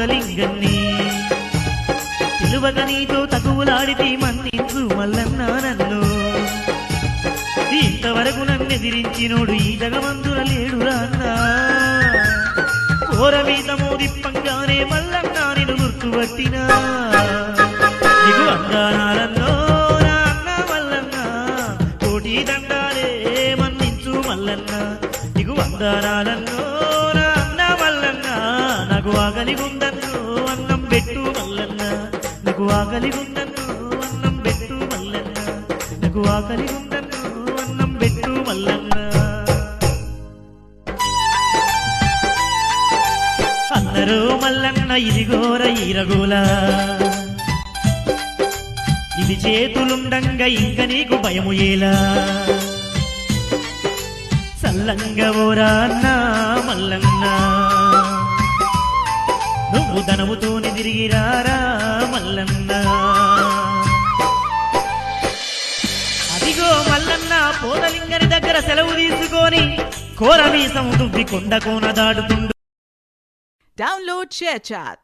పోతలింగన్ని పిలువక నీతో తగువులాడితే మన్నించు మల్లన్న నన్ను ఇంతవరకు నన్నెదిరించినోడు ఈ జగమందుల లేడురా అన్నా ఘోరమీత మోదిప్పంగానే మల్లన్న నిన్ను గుర్తుపట్టినా నీకు వందనాలన్నో నా అన్న మల్లన్న కోటి దండాలే మన్నించు మల్లన్న నీకు వందనాలన్నో నా అన్న మల్లన్న నాకు ఆకలిగుందన్నో అన్నం పెట్టు మల్లన్న నాకు ఆకలిగుందన్నో అన్నం పెట్టు మల్లన్న నాకు ఆకలిగుందన్నో అన్నం పెట్టు మల్లన్న అందరూ మల్లన్న ఇదిగోర ఈరగోల ఇది చేతులుండంగా ఇంక నీకు భయము ఏలా సల్లంగా ఓరా అన్నా మల్లన్న నువ్వు ధనముతోని తిరిగిరారా మల్లన్న అదిగో మల్లన్న పోతలింగని దగ్గర సెలవు తీసుకొని కోరమీసం దువ్వి కొండ కోన దాడుతుండు. Download ShareChat.